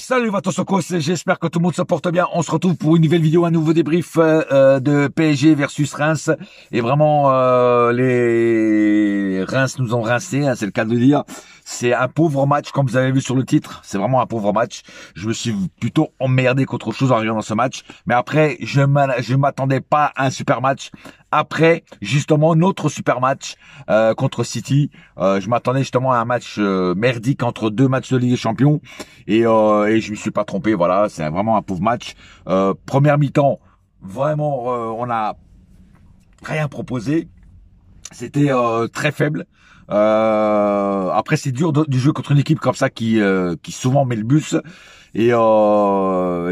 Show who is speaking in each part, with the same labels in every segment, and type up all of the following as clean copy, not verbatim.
Speaker 1: Salut Vatosokos, j'espère que tout le monde se porte bien. On se retrouve pour une nouvelle vidéo, un nouveau débrief de PSG versus Reims. Et vraiment, les Reims nous ont rincés, hein, c'est le cas de le dire. C'est un pauvre match, comme vous avez vu sur le titre. C'est vraiment un pauvre match. Je me suis plutôt emmerdé qu'autre chose en regardant ce match. Mais après, je m'attendais pas à un super match. Après, justement, notre super match contre City, je m'attendais justement à un match merdique entre deux matchs de Ligue des Champions. Et je me suis pas trompé. Voilà, c'est vraiment un pauvre match. Première mi-temps, vraiment, on a rien proposé. C'était très faible. Après, c'est dur de jouer contre une équipe comme ça qui souvent met le bus et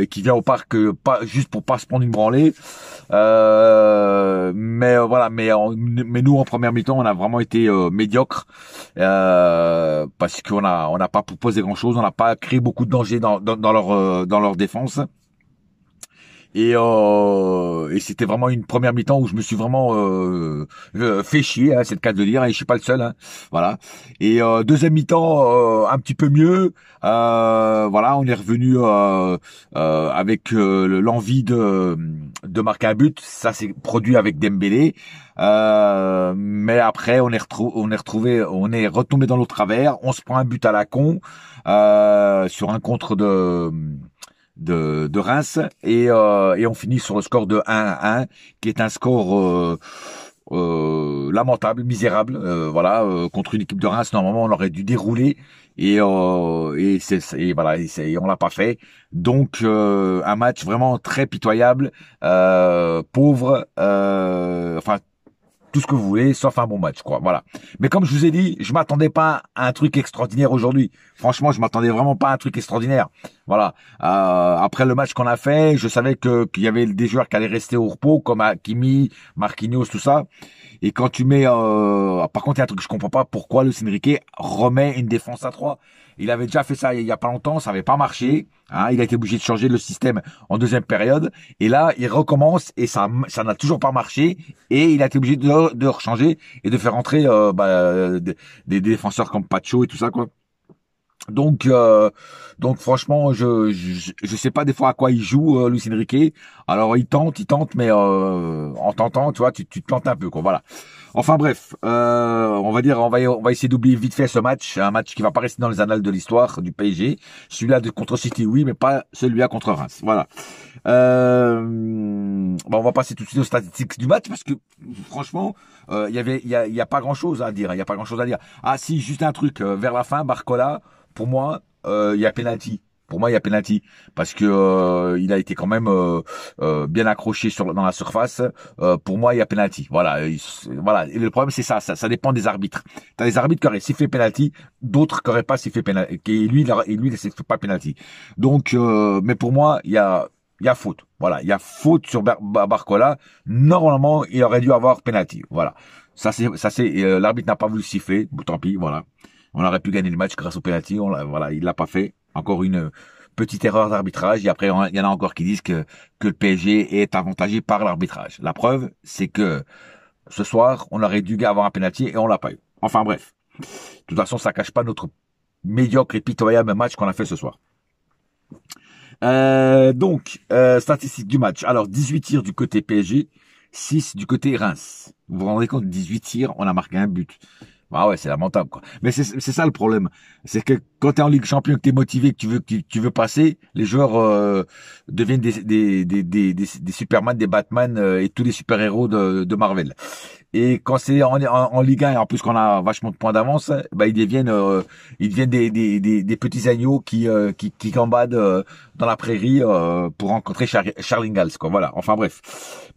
Speaker 1: qui vient au parc pas juste pour pas se prendre une branlée. Voilà, mais nous en première mi-temps, on a vraiment été médiocre parce qu'on n'a pas proposé grand-chose, on n'a pas créé beaucoup de danger dans leur défense. Et c'était vraiment une première mi-temps où je me suis vraiment fait chier, hein, c'est le cas de le dire, et je suis pas le seul, hein, voilà. Et deuxième mi-temps un petit peu mieux, voilà, on est revenu avec l'envie de marquer un but, ça s'est produit avec Dembélé, mais après on est retombé dans l'autre travers, on se prend un but à la con sur un contre de Reims et on finit sur le score de 1-1 qui est un score lamentable, misérable, voilà, contre une équipe de Reims normalement on aurait dû dérouler et voilà et on l'a pas fait, donc un match vraiment très pitoyable, pauvre, enfin tout ce que vous voulez, sauf un bon match, quoi. Voilà. Mais comme je vous ai dit, je m'attendais pas à un truc extraordinaire aujourd'hui. Franchement, je m'attendais vraiment pas à un truc extraordinaire. Voilà. Après le match qu'on a fait, je savais qu'il y avait des joueurs qui allaient rester au repos, comme Hakimi, Marquinhos, tout ça. Et quand tu mets, par contre, il y a un truc que je comprends pas, pourquoi Luis Enrique remet une défense à 3. Il avait déjà fait ça il y a pas longtemps, ça avait pas marché. Hein, il a été obligé de changer le système en deuxième période. Et là, il recommence et ça n'a toujours pas marché. Et il a été obligé de rechanger et de faire rentrer des défenseurs comme Pacho et tout ça, quoi. Donc franchement, je sais pas des fois à quoi il joue, Luis Enrique. Alors il tente, mais en tentant, tu vois, tu te plantes un peu, quoi. Voilà. Enfin bref, on va essayer d'oublier vite fait ce match, un match qui va pas rester dans les annales de l'histoire du PSG. Celui-là contre City, oui, mais pas celui-là contre Reims. Voilà. On va passer tout de suite aux statistiques du match parce que franchement, il y a pas grand-chose à dire. Il y a pas grand-chose à dire. Ah si, juste un truc. Vers la fin, Barcola. Pour moi, il y a penalty. Pour moi, il y a penalty parce que il a été quand même bien accroché dans la surface. Pour moi, il y a penalty. Voilà, voilà. Et le problème, c'est ça dépend des arbitres. T'as des arbitres qui auraient sifflé penalty, d'autres qui auraient pas sifflé penalty. Et lui, il siffle pas penalty. Donc, mais pour moi, il y a faute. Voilà, il y a faute sur Barcola. Normalement, il aurait dû avoir penalty. Voilà. L'arbitre n'a pas voulu siffler. Bon, tant pis. Voilà. On aurait pu gagner le match grâce au penalty. Voilà, il l'a pas fait. Encore une petite erreur d'arbitrage. Et après, il y en a encore qui disent que le PSG est avantagé par l'arbitrage. La preuve, c'est que ce soir, on aurait dû avoir un penalty et on l'a pas eu. Enfin bref. De toute façon, ça cache pas notre médiocre et pitoyable match qu'on a fait ce soir. Statistiques du match. Alors, 18 tirs du côté PSG, 6 du côté Reims. Vous vous rendez compte, 18 tirs, on a marqué un but. Ah ouais, c'est lamentable, quoi. Mais c'est ça le problème. C'est que quand t'es en Ligue Champion, que t'es motivé, que tu veux passer, les joueurs deviennent des Superman, des Batman et tous les super-héros de Marvel. Et quand c'est en Ligue 1 et en plus qu'on a vachement de points d'avance, bah ils deviennent des petits agneaux qui gambadent dans la prairie pour rencontrer Charles Ingalls, quoi. Voilà. Enfin bref.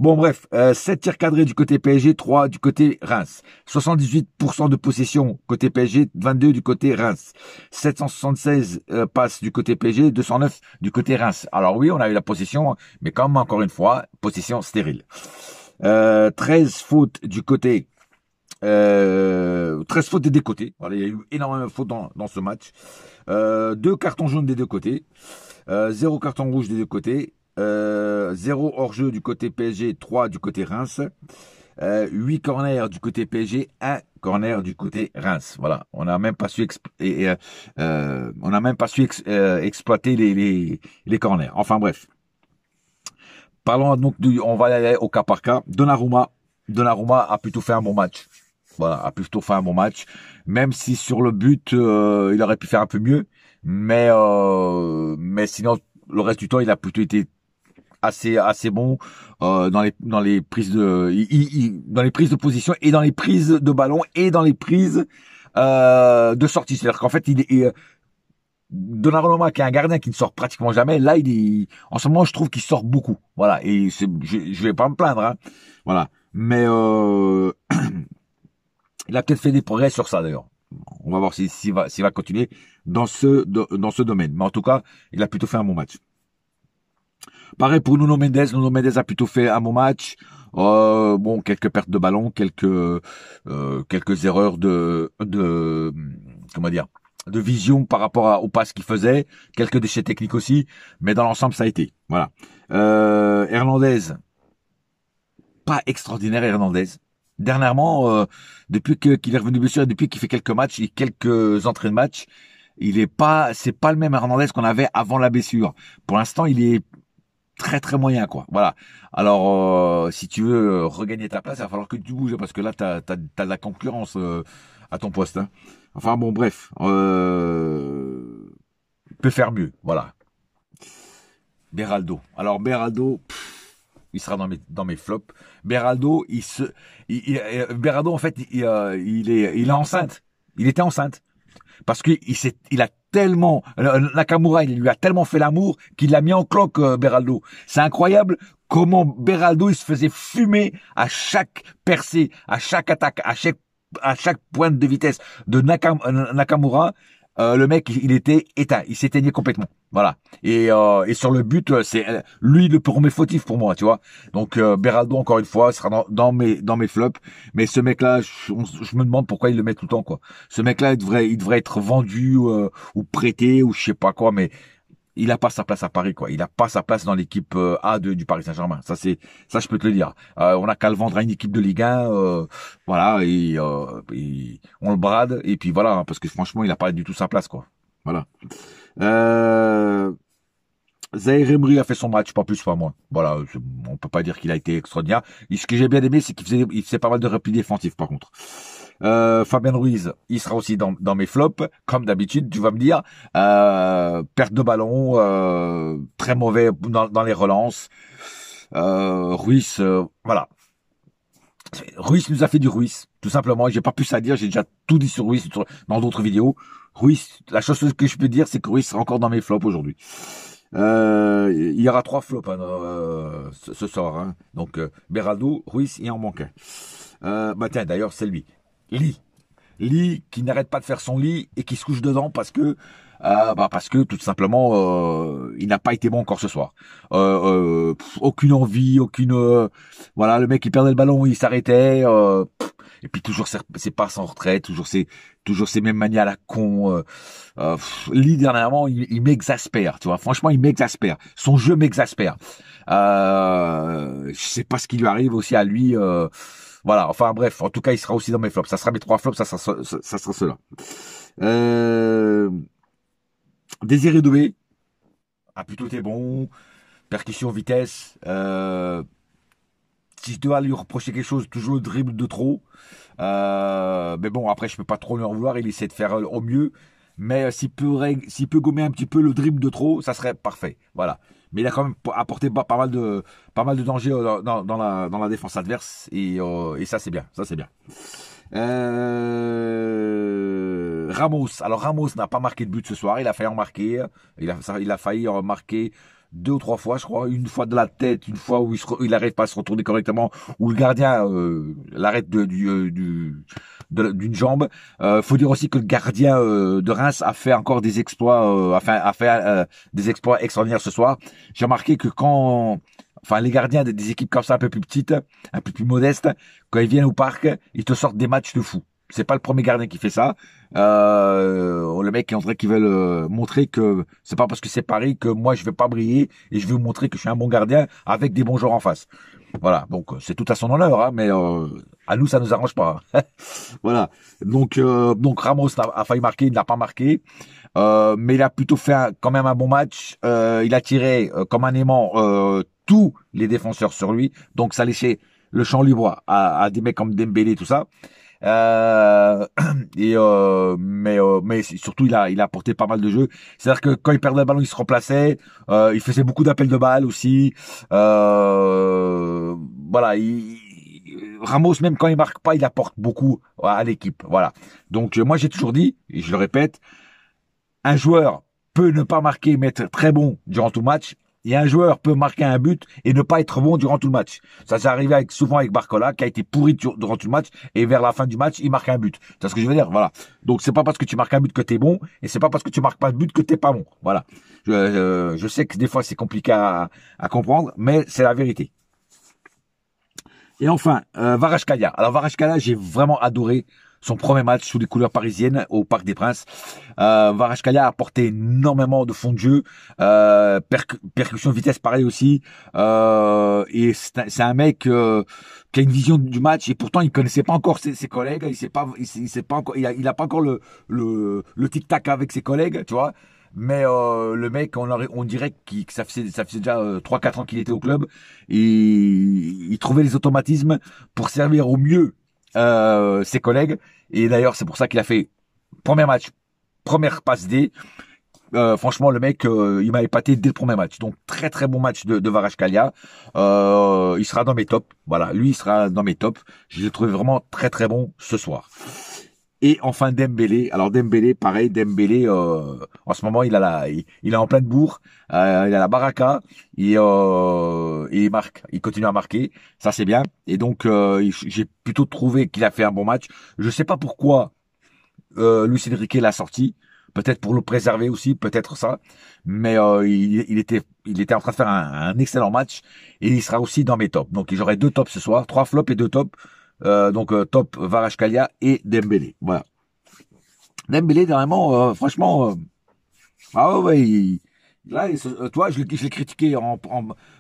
Speaker 1: Bon bref, 7 tirs cadrés du côté PSG, 3 du côté Reims. 78% de possession côté PSG, 22 du côté Reims. 776 passes du côté PSG, 209 du côté Reims. Alors oui, on a eu la possession, mais comme encore une fois, possession stérile. 13 fautes du côté 13 fautes des deux côtés. Voilà, il y a eu énormément de fautes dans ce match. 2 cartons jaunes des deux côtés. 0 carton rouge des deux côtés. 0 hors-jeu du côté PSG, 3 du côté Reims. 8 corners du côté PSG, 1 corner du côté Reims. Voilà, on n'a même pas su exploiter les corners. Enfin bref. Parlons donc on va aller au cas par cas. Donnarumma a plutôt fait un bon match. Voilà, a plutôt fait un bon match, même si sur le but il aurait pu faire un peu mieux, mais sinon le reste du temps il a plutôt été assez bon dans les prises dans les prises de position et dans les prises de ballon et dans les prises de sortie. C'est-à-dire qu'en fait Donnarumma, qui est un gardien qui ne sort pratiquement jamais, là en ce moment je trouve qu'il sort beaucoup. Voilà, et je vais pas me plaindre, hein. Voilà, mais il a peut-être fait des progrès sur ça d'ailleurs. On va voir s'il va continuer dans ce domaine. Mais en tout cas, il a plutôt fait un bon match. Pareil pour Nuno Mendes. Nuno Mendes a plutôt fait un bon match. Bon, quelques pertes de ballon, quelques erreurs comment dire, de vision par rapport aux passes qu'il faisait, quelques déchets techniques aussi, mais dans l'ensemble ça a été. Voilà. Hernandez, pas extraordinaire Hernandez. Dernièrement, depuis qu'il est revenu de blessure, depuis qu'il fait quelques matchs et quelques entrées de match, c'est pas le même Hernandez qu'on avait avant la blessure. Pour l'instant, il est très très moyen, quoi. Voilà. Alors, si tu veux regagner ta place, il va falloir que tu bouges parce que là, t'as de la concurrence à ton poste. Hein. Enfin bon, bref, peut faire mieux. Voilà. Beraldo. Alors Beraldo. Il sera dans mes flops. Beraldo, Beraldo en fait, il est enceinte. Il était enceinte parce que il a tellement Nakamura, il lui a tellement fait l'amour qu'il l'a mis en cloque. Beraldo, c'est incroyable comment Beraldo il se faisait fumer à chaque percée, à chaque attaque, à chaque pointe de vitesse de Nakamura. Le mec, il était éteint, il s'éteignait complètement. Voilà. Et sur le but, c'est lui le premier fautif pour moi, tu vois. Donc Beraldo, encore une fois, sera dans mes flops. Mais ce mec-là, je me demande pourquoi il le met tout le temps, quoi. Ce mec-là, il devrait être vendu ou prêté ou je sais pas quoi, mais il a pas sa place à Paris, quoi. Il a pas sa place dans l'équipe du Paris Saint-Germain. Ça, je peux te le dire. On a qu'à le vendre à une équipe de Ligue 1, voilà, et on le brade, et puis voilà, parce que franchement, il a pas du tout sa place, quoi. Voilà. Zaïre Emery a fait son match, pas plus, pas moins. Voilà, on peut pas dire qu'il a été extraordinaire. Et ce que j'ai bien aimé, c'est il faisait pas mal de replis défensifs, par contre. Fabien Ruiz, il sera aussi dans mes flops, comme d'habitude, tu vas me dire. Perte de ballon, très mauvais dans les relances. Ruiz, voilà. Ruiz nous a fait du Ruiz, tout simplement. J'ai pas plus à dire, j'ai déjà tout dit sur Ruiz dans d'autres vidéos. Ruiz, la chose que je peux dire, c'est que Ruiz sera encore dans mes flops aujourd'hui. Il y aura 3 flops ce soir. Hein. Donc Beraldo, Ruiz, il en manque un. Tiens, d'ailleurs, c'est lui. Lee qui n'arrête pas de faire son lit et qui se couche dedans parce que tout simplement il n'a pas été bon encore ce soir. Aucune envie, voilà, le mec il perdait le ballon, il s'arrêtait et puis toujours ses passes en retrait, toujours ces mêmes manies à la con. Lee dernièrement il m'exaspère, tu vois. Franchement, il m'exaspère. Son jeu m'exaspère. Je sais pas ce qui lui arrive aussi à lui. Voilà, enfin bref, en tout cas, il sera aussi dans mes flops. Ça sera mes 3 flops, ça sera cela. Désiré Doué a plutôt été bon. Percussion, vitesse. Si je dois lui reprocher quelque chose, toujours le dribble de trop. Mais bon, après, je peux pas trop lui en vouloir. Il essaie de faire au mieux. Mais s'il peut gommer un petit peu le dribble de trop, ça serait parfait. Voilà. Mais il a quand même apporté pas mal de danger dans la défense adverse et ça c'est bien, Ramos. Alors Ramos n'a pas marqué de but ce soir, il a failli en marquer, il a failli en marquer 2 ou 3 fois, je crois, une fois de la tête, une fois où il n'arrive pas à se retourner correctement, où le gardien l'arrête d'une jambe. Faut dire aussi que le gardien de Reims a fait encore des exploits, a fait des exploits extraordinaires ce soir. J'ai remarqué que les gardiens des équipes comme ça un peu plus petites, un peu plus modestes, quand ils viennent au parc, ils te sortent des matchs de fou. c'est pas le premier gardien qui fait ça. Le mec, on dirait qu'ils veulent montrer que c'est pas parce que c'est Paris que moi je vais pas briller et je vais vous montrer que je suis un bon gardien avec des bons joueurs en face. Voilà, donc c'est tout à son honneur, hein, mais à nous ça nous arrange pas. Voilà, donc Ramos a failli marquer, il n'a pas marqué, mais il a plutôt fait quand même un bon match. Il a tiré comme un aimant tous les défenseurs sur lui, donc ça laissait le champ libre à des mecs comme Dembélé, tout ça. Euh, mais surtout il a apporté pas mal de jeux. C'est-à-dire que quand il perdait le ballon, il se remplaçait. Il faisait beaucoup d'appels de balles aussi. Voilà. Ramos, même quand il marque pas, il apporte beaucoup à l'équipe. Voilà. Donc moi j'ai toujours dit, et je le répète, un joueur peut ne pas marquer mais être très bon durant tout le match. Et un joueur peut marquer un but et ne pas être bon durant tout le match. Ça s'est arrivé souvent avec Barcola, qui a été pourri durant tout le match, et vers la fin du match, il marque un but. C'est ce que je veux dire, voilà. Donc c'est pas parce que tu marques un but que t'es bon, et c'est pas parce que tu marques pas de but que t'es pas bon. Voilà. Je sais que des fois c'est compliqué à comprendre, mais c'est la vérité. Et enfin, Kvaratskhelia. Alors Kvaratskhelia, j'ai vraiment adoré son premier match sous les couleurs parisiennes au Parc des Princes. Kvaratskhelia a apporté énormément de fond de jeu, percussion vitesse pareil aussi. Et c'est un mec qui a une vision du match et pourtant il connaissait pas encore ses collègues. Il sait pas encore, il a pas encore le tic tac avec ses collègues, tu vois. Mais le mec, on dirait que ça faisait déjà 3-4 ans qu'il était au club. Et il trouvait les automatismes pour servir au mieux ses collègues. Et d'ailleurs, c'est pour ça qu'il a fait premier match, première passe D. Franchement, le mec, il m'a épaté dès le premier match. Donc, très très bon match de Kvaratskhelia. Il sera dans mes tops. Voilà, lui, il sera dans mes tops. Je l'ai trouvé vraiment très très bon ce soir. Et enfin Dembélé. Alors Dembélé, pareil, Dembélé, en ce moment il est en pleine bourre, il a la baraka, et il marque, il continue à marquer, ça c'est bien. Et donc j'ai plutôt trouvé qu'il a fait un bon match. Je sais pas pourquoi Luis Enrique l'a sorti, peut-être pour le préserver aussi, peut-être ça. Mais il était en train de faire un excellent match et il sera aussi dans mes tops. Donc j'aurai 2 tops ce soir, 3 flops et 2 tops. Donc top Kvaratskhelia et Dembélé. Voilà. Dembélé dernièrement, franchement, ah ouais, là, toi, je l'ai critiqué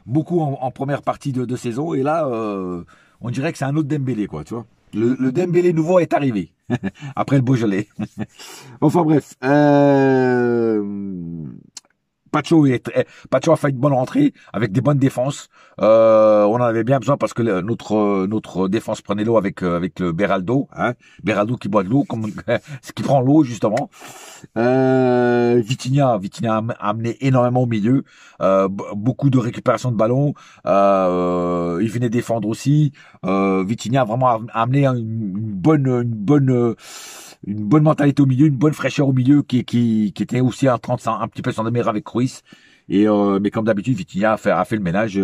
Speaker 1: beaucoup en première partie de saison et là, on dirait que c'est un autre Dembélé, quoi, tu vois. Le Dembélé nouveau est arrivé après le Beaujolais. Enfin bref, Pacho a fait une bonne rentrée avec des bonnes défenses. On en avait bien besoin parce que notre défense prenait l'eau avec le Beraldo, hein, Beraldo qui boit de l'eau, comme qui prend l'eau justement. Vitinha a amené énormément au milieu, beaucoup de récupération de ballon. Il venait défendre aussi. Vitinha a vraiment amené une bonne mentalité au milieu, une bonne fraîcheur au milieu qui était aussi un petit peu sans demeure avec Ruiz. Et mais comme d'habitude, Vitinha a fait le ménage.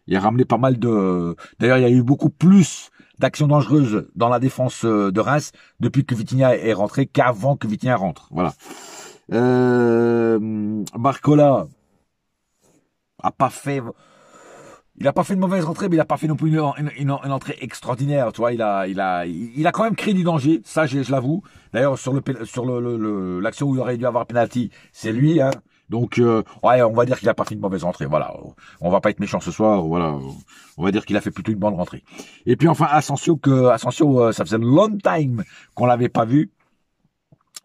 Speaker 1: Il a ramené pas mal de. D'ailleurs, il y a eu beaucoup plus d'actions dangereuses dans la défense de Reims depuis que Vitinha est rentré qu'avant que Vitinha rentre. Voilà. Barcola a pas fait. Il a pas fait une mauvaise rentrée, mais il a pas fait non plus une entrée extraordinaire. Tu vois, il a quand même créé du danger. Ça, je l'avoue. D'ailleurs, sur l'action où il aurait dû avoir penalty, c'est lui. Hein. Donc, ouais, on va dire qu'il a pas fait une mauvaise rentrée. Voilà. On va pas être méchant ce soir. Voilà. On va dire qu'il a fait plutôt une bonne rentrée. Et puis enfin, Asensio, ça faisait long time qu'on l'avait pas vu.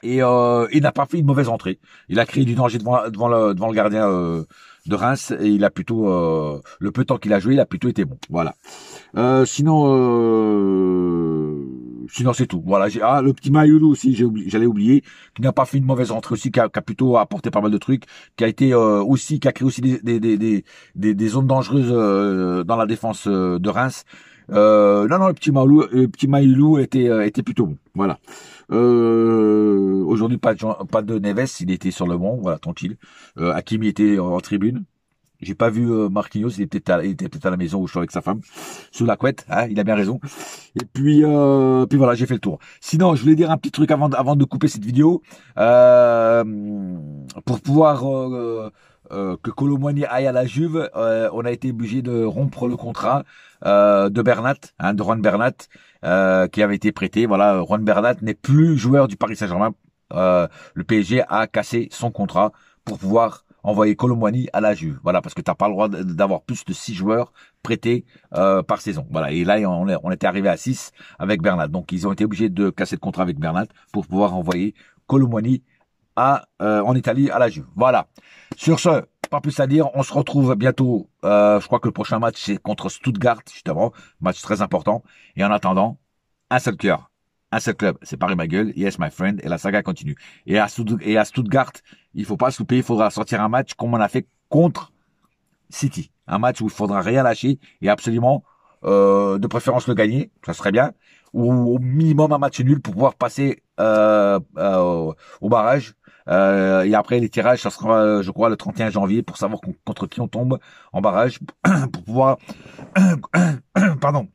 Speaker 1: Et il n'a pas fait une mauvaise entrée. Il a créé du danger devant le gardien de Reims et il a plutôt le peu de temps qu'il a joué, il a plutôt été bon. Voilà. Sinon c'est tout. Voilà. Le petit Mayoulou aussi, j'allais oublier, qui n'a pas fait une mauvaise entrée aussi, qui a plutôt apporté pas mal de trucs, qui a créé aussi des zones dangereuses dans la défense de Reims. Non, le petit Mayoulou était plutôt bon. Voilà. Aujourd'hui pas de Neves, il était sur le banc, voilà, tranquille. Hakimi était en tribune. J'ai pas vu Marquinhos, il était peut-être à la maison où je suis avec sa femme, sous la couette, hein, il a bien raison. Et puis voilà, j'ai fait le tour. Sinon, je voulais dire un petit truc avant de couper cette vidéo. Euh, pour pouvoir que Kolo Muani aille à la Juve, on a été obligé de rompre le contrat de Bernat, hein, de Juan Bernat, qui avait été prêté. Voilà, Juan Bernat n'est plus joueur du Paris Saint-Germain. Le PSG a cassé son contrat pour pouvoir envoyer Kolo Muani à la Juve. Voilà, parce que t'as pas le droit d'avoir plus de 6 joueurs prêtés par saison. Voilà, et là on était arrivé à 6 avec Bernat. Donc ils ont été obligés de casser le contrat avec Bernat pour pouvoir envoyer Kolo Muani en Italie à la Juve. Voilà. Sur ce, pas plus à dire. On se retrouve bientôt. Je crois que le prochain match c'est contre Stuttgart justement, match très important. Et en attendant, un seul cœur. Un seul club, c'est Paris ma gueule, yes my friend, et la saga continue. Et à Stuttgart, il faut pas se louper, il faudra sortir un match comme on a fait contre City. Un match où il faudra rien lâcher et absolument, de préférence le gagner, ça serait bien. Ou au minimum un match nul pour pouvoir passer au barrage. Et après les tirages, ça sera, je crois, le 31 janvier pour savoir contre qui on tombe en barrage pour pouvoir, pardon,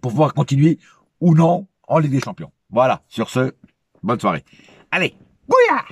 Speaker 1: pour pouvoir continuer ou non en Ligue des Champions. Voilà, sur ce, bonne soirée. Allez, bouya!